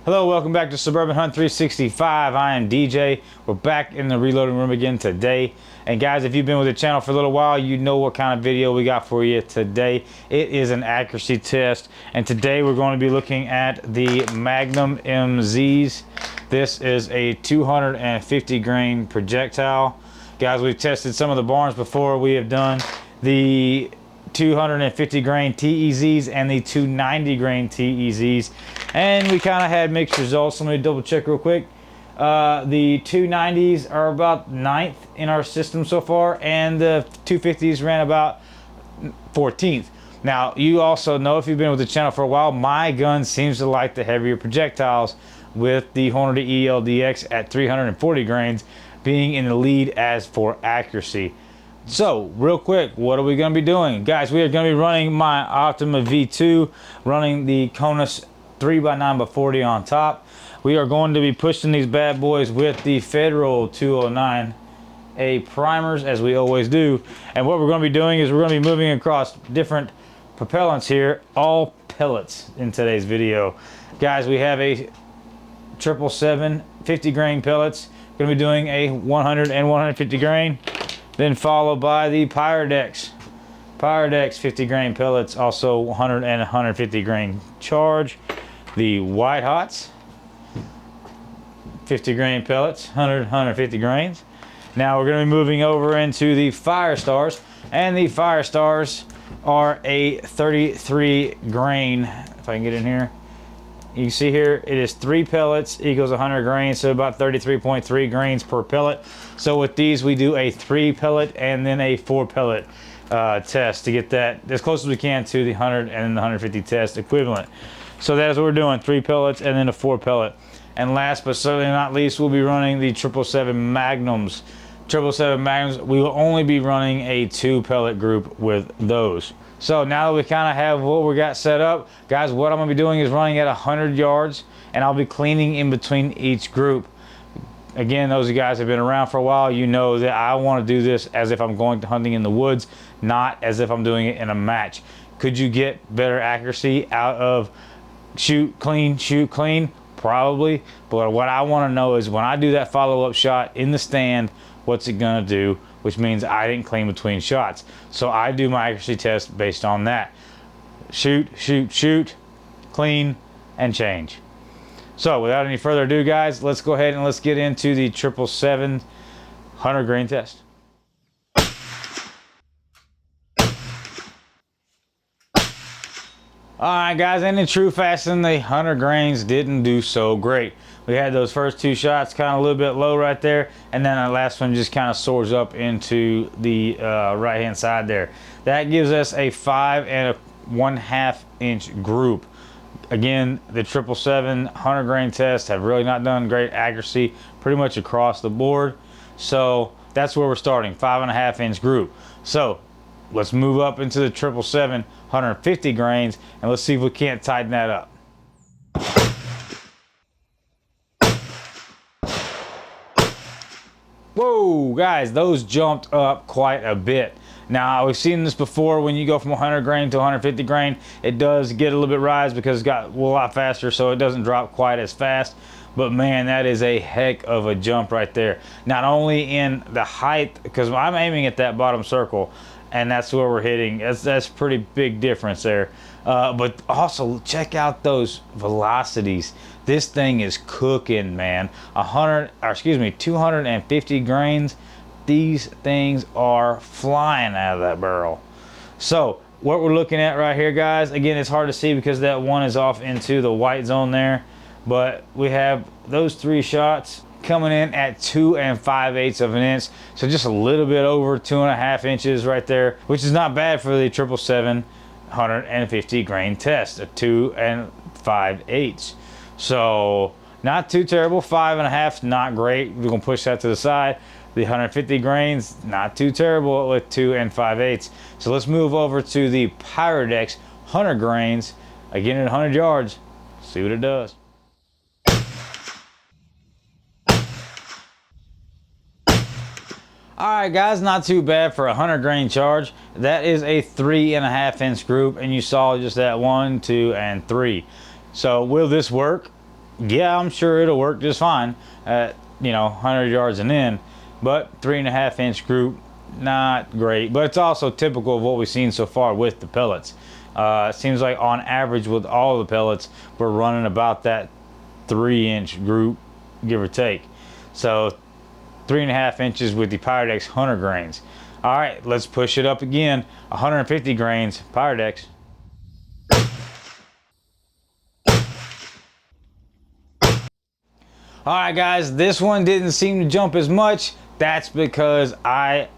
Hello, welcome back to Suburban Hunt 365. I am DJ. We're back in the reloading room again today. And guys, if you've been with the channel for a little while, you know what kind of video we got for you today. It is an accuracy test. And today we're going to be looking at the Magnum MZs. This is a 250 grain projectile. Guys, we've tested some of the Barnes before. We have done the 250 grain TEZs and the 290 grain TEZs, and we kind of had mixed results. Let me double check real quick. The 290s are about 9th in our system so far, and the 250s ran about 14th. Now, you also know, if you've been with the channel for a while, my gun seems to like the heavier projectiles, with the Hornady ELDX at 340 grains being in the lead as for accuracy. So, real quick, what are we going to be doing? Guys, we are going to be running my Optima V2, running the Conus 3x9x40 on top. We are going to be pushing these bad boys with the Federal 209A primers, as we always do. And what we're going to be doing is we're going to be moving across different propellants here, all pellets in today's video. Guys, we have a 777 50 grain pellets. Going to be doing a 100 and 150 grain. Then followed by the Pyex 50 grain pellets, also 100 and 150 grain charge. The White Hots 50 grain pellets, 100 150 grains. Now we're going to be moving over into the Fire Stars, and the Fire Stars are a 33 grain. If I can get in here, you can see here it is 3 pellets equals 100 grains, so about 33.3 grains per pellet. So with these, we do a 3 pellet and then a 4 pellet test to get that as close as we can to the 100 and the 150 test equivalent. So that's what we're doing, 3 pellets and then a 4 pellet. And last but certainly not least, we'll be running the 777 Magnums. 777 Magnums, we will only be running a 2 pellet group with those. So now that we kind of have what we got set up, guys, what I'm going to be doing is running at 100 yards, and I'll be cleaning in between each group. Again, those of you guys have been around for a while, you know that I want to do this as if I'm going to hunting in the woods, not as if I'm doing it in a match. Could you get better accuracy out of shoot clean? Probably. But what I want to know is when I do that follow-up shot in the stand, what's it going to do? Which means I didn't clean between shots. So I do my accuracy test based on that. Shoot, clean, and change. So without any further ado, guys, let's go ahead and let's get into the 777 100 grain test. Alright guys, and in true fashion, the 100 grains didn't do so great. We had those first 2 shots kind of a little bit low right there, and then the last one just kind of soars up into the right hand side there. That gives us a 5 1/2 inch group. Again, the 777 100 grain test have really not done great accuracy pretty much across the board. So that's where we're starting, 5 1/2 inch group. So let's move up into the 777 150 grains, and let's see if we can't tighten that up. Whoa, guys, those jumped up quite a bit. Now, we've seen this before. When you go from 100 grain to 150 grain, it does get a little bit rise because it's got a lot faster, so it doesn't drop quite as fast. But man, that is a heck of a jump right there. Not only in the height, because I'm aiming at that bottom circle, and that's where we're hitting. That's pretty big difference there. But also check out those velocities. This thing is cooking, man. 250 grains. These things are flying out of that barrel. So what we're looking at right here, guys, again, it's hard to see because that one is off into the white zone there, but we have those 3 shots coming in at 2 5/8 of an inch, so just a little bit over 2 1/2 inches right there, which is not bad for the 777 150 grain test, a 2 5/8. So not too terrible. 5 1/2, not great. We're gonna push that to the side. The 150 grains, not too terrible with 2 5/8. So let's move over to the Pyex 100 grains, again at 100 yards, see what it does. Alright guys, not too bad for a 100 grain charge. That is a 3 1/2 inch group, and you saw just that 1, 2, and 3. So will this work? yeah, I'm sure it'll work just fine at, you know, 100 yards and in, but 3.5-inch group, not great. But it's also typical of what we've seen so far with the pellets. It seems like on average with all the pellets, we're running about that 3-inch group, give or take. So 3.5 inches with the Pyex 100 grains. All right, let's push it up again. 150 grains, Pyex. All right, guys, this one didn't seem to jump as much. That's because I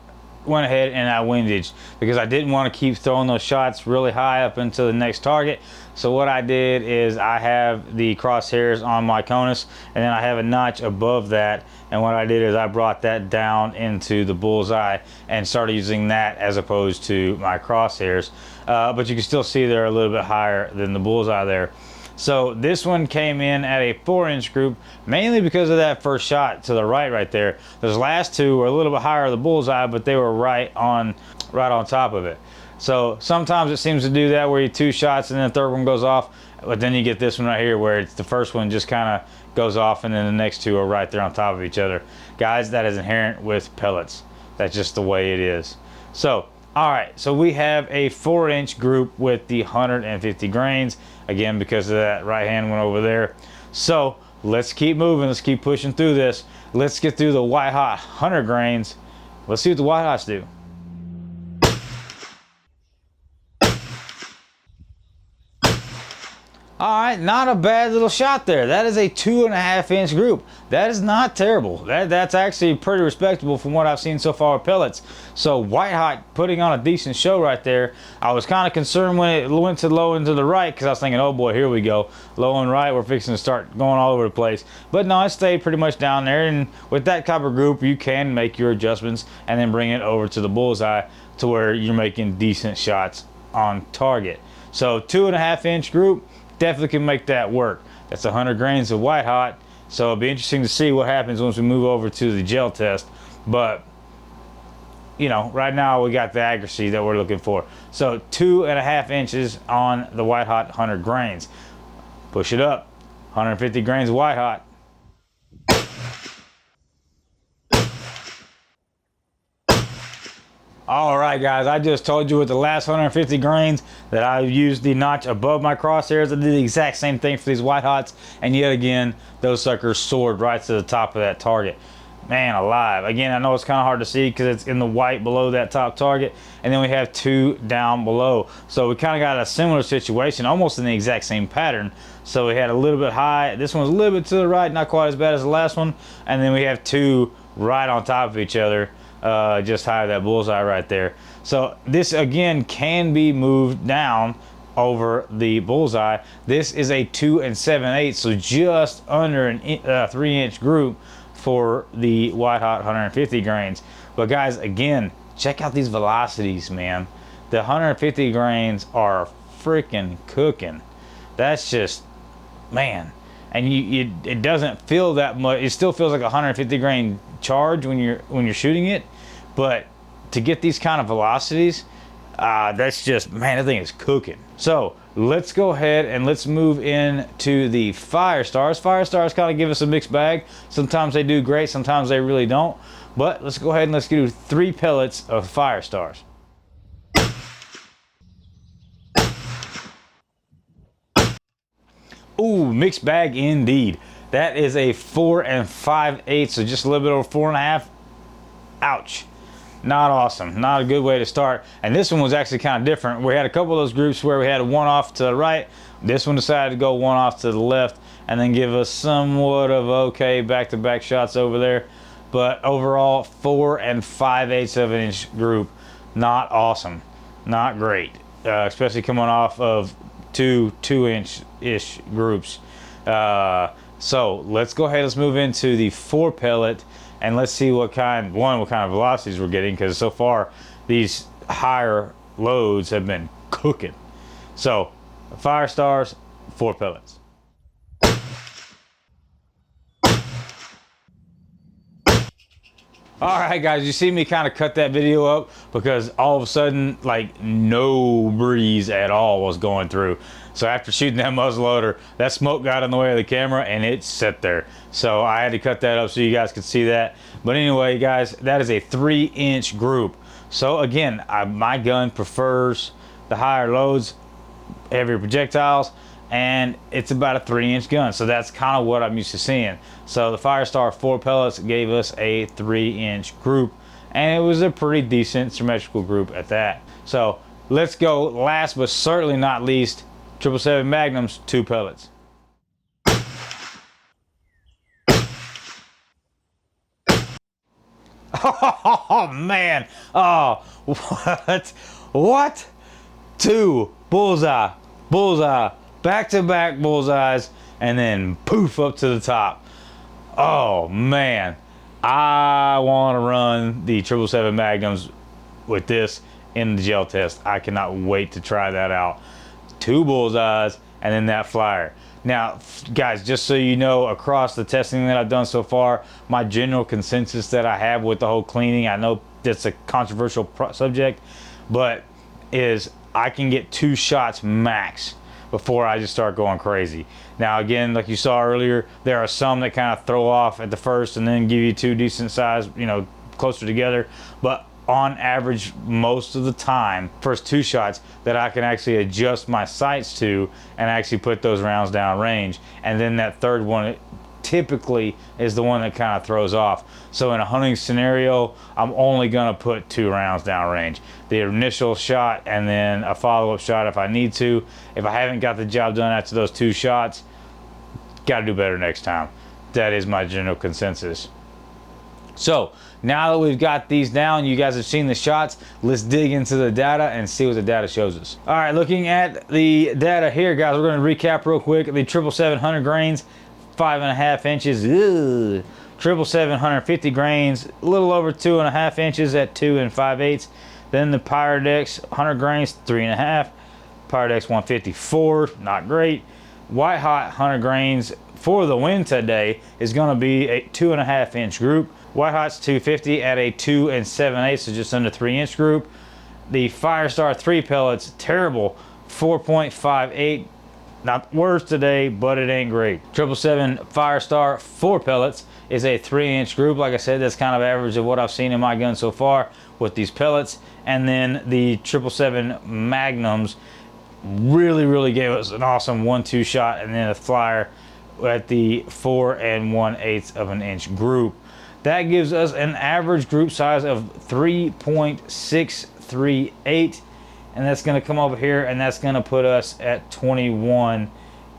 went ahead and I windaged because I didn't want to keep throwing those shots really high up into the next target. So what I did is I have the crosshairs on my conus, and then I have a notch above that, and what I did is I brought that down into the bullseye and started using that as opposed to my crosshairs. But you can still see they're a little bit higher than the bullseye there. So this one came in at a 4-inch group, mainly because of that first shot to the right there. Those last two were a little bit higher of the bullseye, but they were right on top of it. So sometimes it seems to do that where you 2 shots and then the third one goes off, but then you get this one right here where it's the first one just kind of goes off and then the next two are right there on top of each other. Guys, that is inherent with pellets. That's just the way it is. So all right, so we have a 4-inch group with the 150 grains. Again, because of that right hand one over there. So let's keep moving. Let's keep pushing through this. Let's get through the white hot 100 grains. Let's see what the white hots do. All right, not a bad little shot there. That is a 2.5-inch group. That is not terrible. That's actually pretty respectable from what I've seen so far with pellets. So white hot putting on a decent show right there. I was kind of concerned when it went to low and to the right because I was thinking, oh boy, here we go. Low and right, we're fixing to start going all over the place. But no, it stayed pretty much down there. And with that type of group, you can make your adjustments and then bring it over to the bullseye to where you're making decent shots on target. So 2.5-inch group. Definitely can make that work. That's 100 grains of white hot, so it'll be interesting to see what happens once we move over to the gel test. But you know, right now we got the accuracy that we're looking for. So 2.5 inches on the white hot 100 grains. Push it up, 150 grains of white hot. All right, guys, I just told you with the last 150 grains that I used the notch above my crosshairs. I did the exact same thing for these white hots, and yet again, those suckers soared right to the top of that target. Man alive. Again, I know it's kind of hard to see because it's in the white below that top target, and then we have 2 down below. So we kind of got a similar situation, almost in the exact same pattern. So we had a little bit high. This one's a little bit to the right, not quite as bad as the last one. And then we have 2 right on top of each other. Just higher that bullseye right there. So this again can be moved down over the bullseye. This is a 2 7/8, so just under an 3-inch group for the white hot 150 grains. But guys, again, check out these velocities, man. The 150 grains are freaking cooking. That's just, man. And it doesn't feel that much. It still feels like a 150 grain charge when you're shooting it, but to get these kind of velocities, that's just, man, that thing is cooking. So let's go ahead and let's move into the fire stars. Fire stars kind of give us a mixed bag. Sometimes they do great, sometimes they really don't. But let's go ahead and let's do 3 pellets of fire stars. Ooh, mixed bag indeed. That is a 4 5/8, so just a little bit over 4.5. Ouch. Not awesome. Not a good way to start. And this one was actually kind of different. We had a couple of those groups where we had one off to the right. This one decided to go one off to the left and then give us somewhat of okay back-to-back shots over there. But overall, 4 5/8 of an inch group. Not awesome. Not great. Especially coming off of 2-inch-ish groups. So let's go ahead, let's move into the 4 pellet and let's see what kind of velocities we're getting, because so far these higher loads have been cooking. So fire stars, 4 pellets. All right, guys, you see me kind of cut that video up because all of a sudden, like, no breeze at all was going through. So after shooting that muzzleloader, that smoke got in the way of the camera and it sat there. So I had to cut that up so you guys could see that. But anyway, guys, that is a 3-inch group. So again, my gun prefers the higher loads, heavier projectiles, and it's about a 3-inch gun, so that's kind of what I'm used to seeing. So the Firestar 4 pellets gave us a 3-inch group, and it was a pretty decent symmetrical group at that. So let's go, last but certainly not least, 777 Magnums 2 pellets. Oh man, oh, what 2 bullseye, back-to-back bullseyes, and then poof up to the top. Oh man, I want to run the 777 Magnums with this in the gel test. I cannot wait to try that out. 2 bullseyes and then that flyer. Now guys, just so you know, across the testing that I've done so far, my general consensus that I have with the whole cleaning, I know that's a controversial subject, but is I can get 2 shots max before I just start going crazy. Now again, like you saw earlier, there are some that kind of throw off at the first and then give you 2 decent size, you know, closer together. But on average, most of the time, first 2 shots that I can actually adjust my sights to and actually put those rounds down range. And then that third one typically is the one that kind of throws off. So in a hunting scenario, I'm only gonna put 2 rounds down range. The initial shot and then a follow-up shot if I need to. If I haven't got the job done after those 2 shots, gotta do better next time. That is my general consensus. So now that we've got these down, you guys have seen the shots, let's dig into the data and see what the data shows us. All right, looking at the data here, guys, we're gonna recap real quick. The 777 100 grains, 5.5 inches. 777 150 grains, a little over 2.5 inches at 2 5/8. Then the Pyex 100 grains, 3.5. Pyex 154, not great. White Hot 100 grains for the win today is going to be a 2.5 inch group. White Hot's 250 at a 2 7/8, so just under 3-inch group. The Firestar 3 pellets, terrible, 4.58. Not worse today, but it ain't great. 777 Firestar 4 pellets is a 3-inch group. Like I said, that's kind of average of what I've seen in my gun so far with these pellets. And then the 777 Magnums really gave us an awesome 1-2 shot, and then a flyer at the 4 1/8 of an inch group. That gives us an average group size of 3.638. And that's going to come over here, and that's going to put us at 21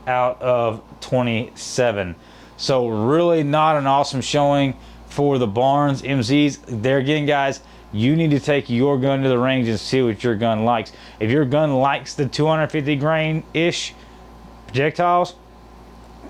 out of 27. So really not an awesome showing for the Barnes MZs. There again, guys, you need to take your gun to the range and see what your gun likes. If your gun likes the 250 grain-ish projectiles,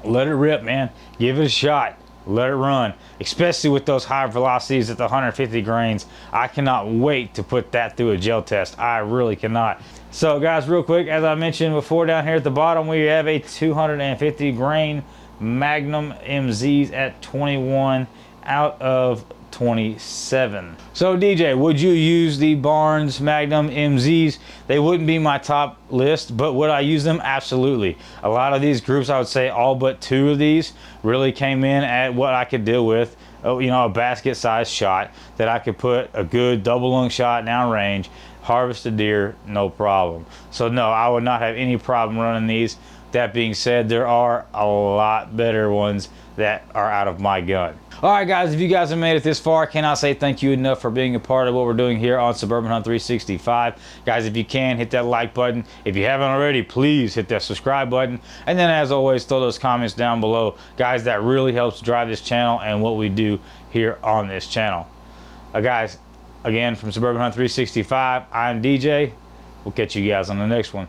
let it rip, man. Give it a shot. Let it run, especially with those high velocities at the 150 grains. I cannot wait to put that through a gel test. I really cannot. So guys, real quick, as I mentioned before, down here at the bottom, we have a 250 grain Magnum MZs at 21 out of 27. So DJ, would you use the Barnes Magnum MZs? They wouldn't be my top list, but would I use them? Absolutely. A lot of these groups, I would say all but 2 of these really came in at what I could deal with. You know, a basket size shot that I could put a good double lung shot down range, harvest a deer, no problem. So no, I would not have any problem running these. That being said, there are a lot better ones that are out of my gun. All right, guys, if you guys have made it this far, I cannot say thank you enough for being a part of what we're doing here on Suburban Hunt 365. Guys, if you can, hit that like button. If you haven't already, please hit that subscribe button. And then, as always, throw those comments down below. Guys, that really helps drive this channel and what we do here on this channel. Guys, again, from Suburban Hunt 365, I'm DJ. We'll catch you guys on the next one.